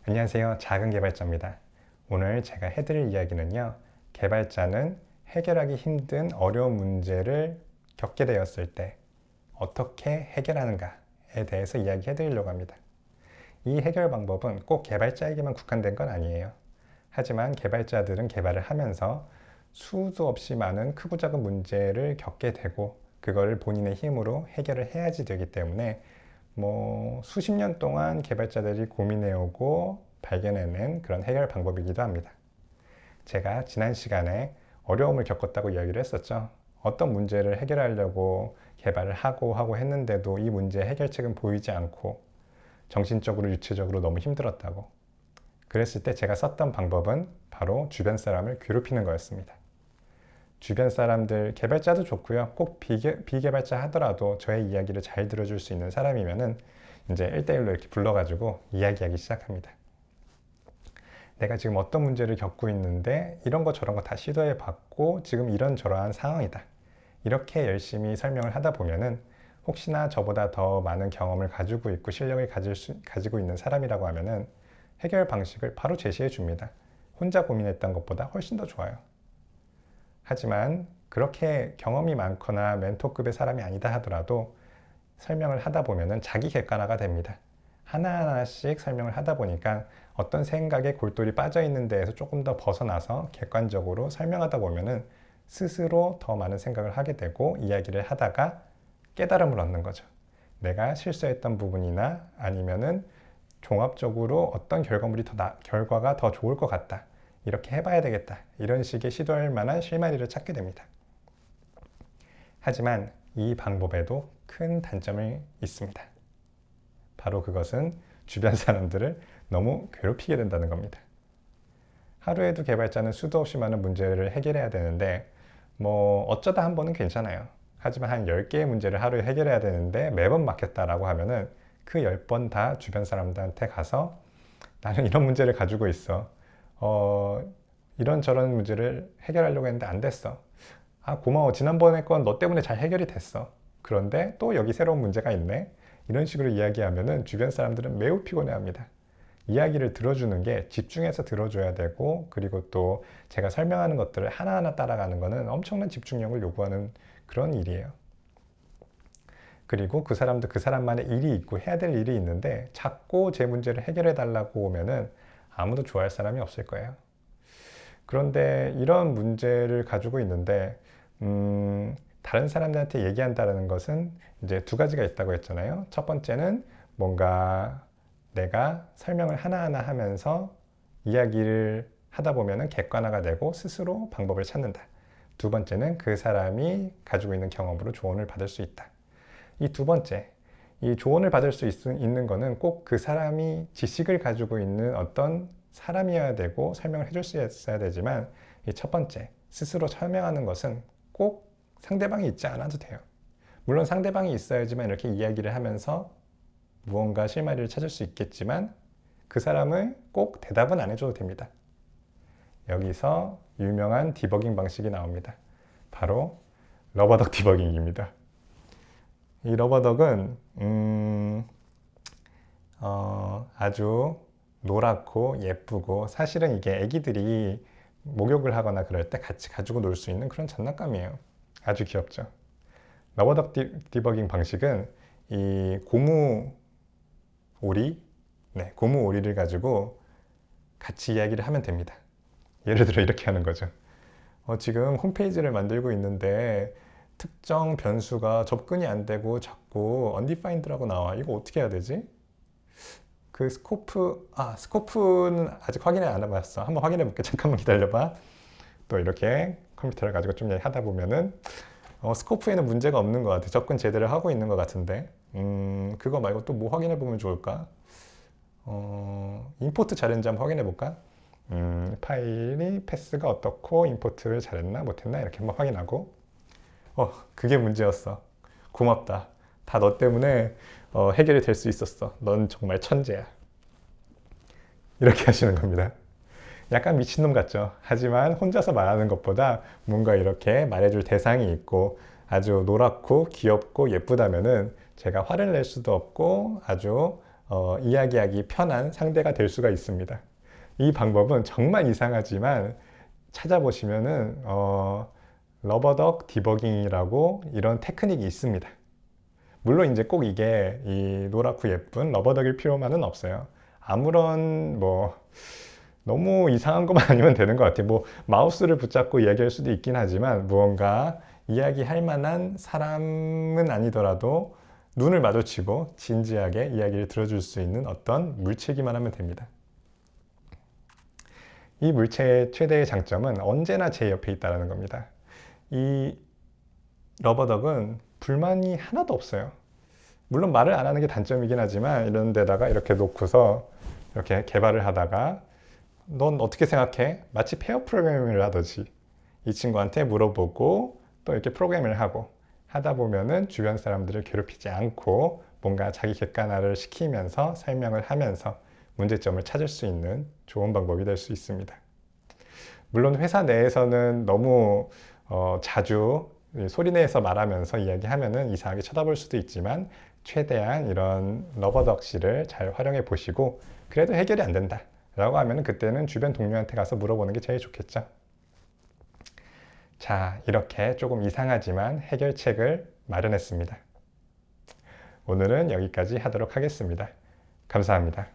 안녕하세요. 작은 개발자입니다. 오늘 제가 해드릴 이야기는요. 개발자는 해결하기 힘든 어려운 문제를 겪게 되었을 때 어떻게 해결하는가에 대해서 이야기해드리려고 합니다. 이 해결 방법은 꼭 개발자에게만 국한된 건 아니에요. 하지만 개발자들은 개발을 하면서 수도 없이 많은 크고 작은 문제를 겪게 되고 그거를 본인의 힘으로 해결을 해야지 되기 때문에 수십 년 동안 개발자들이 고민해오고 발견해낸 그런 해결 방법이기도 합니다. 제가 지난 시간에 어려움을 겪었다고 이야기를 했었죠. 어떤 문제를 해결하려고 개발을 하고 했는데도 이 문제의 해결책은 보이지 않고 정신적으로 육체적으로 너무 힘들었다고. 그랬을 때 제가 썼던 방법은 바로 주변 사람을 괴롭히는 거였습니다. 주변 사람들, 개발자도 좋고요. 꼭 비개발자 하더라도 저의 이야기를 잘 들어줄 수 있는 사람이면은 이제 1대1로 이렇게 불러가지고 이야기하기 시작합니다. 내가 지금 어떤 문제를 겪고 있는데 이런 거 저런 거 다 시도해 봤고 지금 이런저러한 상황이다. 이렇게 열심히 설명을 하다 보면은 혹시나 저보다 더 많은 경험을 가지고 있고 실력을 가지고 있는 사람이라고 하면은 해결 방식을 바로 제시해 줍니다. 혼자 고민했던 것보다 훨씬 더 좋아요. 하지만 그렇게 경험이 많거나 멘토급의 사람이 아니다 하더라도 설명을 하다 보면 자기 객관화가 됩니다. 하나하나씩 설명을 하다 보니까 어떤 생각에 골똘히 빠져 있는 데에서 조금 더 벗어나서 객관적으로 설명하다 보면 스스로 더 많은 생각을 하게 되고 이야기를 하다가 깨달음을 얻는 거죠. 내가 실수했던 부분이나 아니면은 종합적으로 어떤 결과가 더 좋을 것 같다. 이렇게 해봐야 되겠다. 이런 식의 시도할 만한 실마리를 찾게 됩니다. 하지만 이 방법에도 큰 단점이 있습니다. 바로 그것은 주변 사람들을 너무 괴롭히게 된다는 겁니다. 하루에도 개발자는 수도 없이 많은 문제를 해결해야 되는데 어쩌다 한 번은 괜찮아요. 하지만 한 10개의 문제를 하루에 해결해야 되는데 매번 막혔다라고 하면은 그 10번 다 주변 사람들한테 가서 나는 이런 문제를 가지고 있어. 이런저런 문제를 해결하려고 했는데 안 됐어. 아, 고마워. 지난번에 건 너 때문에 잘 해결이 됐어. 그런데 또 여기 새로운 문제가 있네. 이런 식으로 이야기하면은 주변 사람들은 매우 피곤해합니다. 이야기를 들어주는 게 집중해서 들어줘야 되고, 그리고 또 제가 설명하는 것들을 하나하나 따라가는 거는 엄청난 집중력을 요구하는 그런 일이에요. 그리고 그 사람도 그 사람만의 일이 있고 해야 될 일이 있는데 자꾸 제 문제를 해결해 달라고 오면은 아무도 좋아할 사람이 없을 거예요. 그런데 이런 문제를 가지고 있는데 다른 사람들한테 얘기한다는 것은 이제 두 가지가 있다고 했잖아요. 첫 번째는 뭔가 내가 설명을 하나하나 하면서 이야기를 하다 보면은 객관화가 되고 스스로 방법을 찾는다. 두 번째는 그 사람이 가지고 있는 경험으로 조언을 받을 수 있다. 이 두 번째, 이 조언을 받을 수 있는 거는 꼭 그 사람이 지식을 가지고 있는 어떤 사람이어야 되고 설명을 해줄 수 있어야 되지만 이 첫 번째, 스스로 설명하는 것은 꼭 상대방이 있지 않아도 돼요. 물론 상대방이 있어야지만 이렇게 이야기를 하면서 무언가 실마리를 찾을 수 있겠지만 그 사람을 꼭 대답은 안 해줘도 됩니다. 여기서 유명한 디버깅 방식이 나옵니다. 바로 러버덕 디버깅입니다. 이 러버덕은 아주 노랗고 예쁘고 사실은 이게 애기들이 목욕을 하거나 그럴 때 같이 가지고 놀 수 있는 그런 장난감이에요. 아주 귀엽죠. 러버덕 디버깅 방식은 이 고무 오리, 고무 오리를 가지고 같이 이야기를 하면 됩니다. 예를 들어 이렇게 하는 거죠. 지금 홈페이지를 만들고 있는데 특정 변수가 접근이 안 되고 자꾸 undefined라고 나와. 이거 어떻게 해야 되지? 그 스코프는 아직 확인을 안 해봤어. 한번 확인해 볼게. 잠깐만 기다려봐. 또 이렇게 컴퓨터를 가지고 좀 하다 보면은 스코프에는 문제가 없는 것 같아. 접근 제대로 하고 있는 것 같은데. 그거 말고 또 뭐 확인해 보면 좋을까? 임포트 잘했는지 한번 확인해 볼까? 파일이 패스가 어떻고 임포트를 잘했나 못했나 이렇게 한번 확인하고 그게 문제였어. 고맙다. 다 너 때문에 해결이 될 수 있었어. 넌 정말 천재야. 이렇게 하시는 겁니다. 약간 미친놈 같죠? 하지만 혼자서 말하는 것보다 뭔가 이렇게 말해줄 대상이 있고 아주 노랗고 귀엽고 예쁘다면은 제가 화를 낼 수도 없고 아주 이야기하기 편한 상대가 될 수가 있습니다. 이 방법은 정말 이상하지만 찾아보시면은 러버덕 디버깅이라고 이런 테크닉이 있습니다. 물론 이제 꼭 이게 이 노랗고 예쁜 러버덕일 필요만은 없어요. 아무런 뭐 너무 이상한 것만 아니면 되는 것 같아요. 뭐 마우스를 붙잡고 이야기할 수도 있긴 하지만 무언가 이야기할 만한 사람은 아니더라도 눈을 마주치고 진지하게 이야기를 들어줄 수 있는 어떤 물체기만 하면 됩니다. 이 물체의 최대의 장점은 언제나 제 옆에 있다는 겁니다. 이 러버덕은 불만이 하나도 없어요. 물론 말을 안 하는 게 단점이긴 하지만 이런 데다가 이렇게 놓고서 이렇게 개발을 하다가 넌 어떻게 생각해? 마치 페어 프로그래밍을 하듯이 이 친구한테 물어보고 또 이렇게 프로그램을 하고 하다 보면은 주변 사람들을 괴롭히지 않고 뭔가 자기 객관화를 시키면서 설명을 하면서 문제점을 찾을 수 있는 좋은 방법이 될 수 있습니다. 물론 회사 내에서는 너무 자주 소리내서 말하면서 이야기하면은 이상하게 쳐다볼 수도 있지만 최대한 이런 러버덕시를 잘 활용해 보시고 그래도 해결이 안 된다 라고 하면 그때는 주변 동료한테 가서 물어보는 게 제일 좋겠죠. 자, 이렇게 조금 이상하지만 해결책을 마련했습니다. 오늘은 여기까지 하도록 하겠습니다. 감사합니다.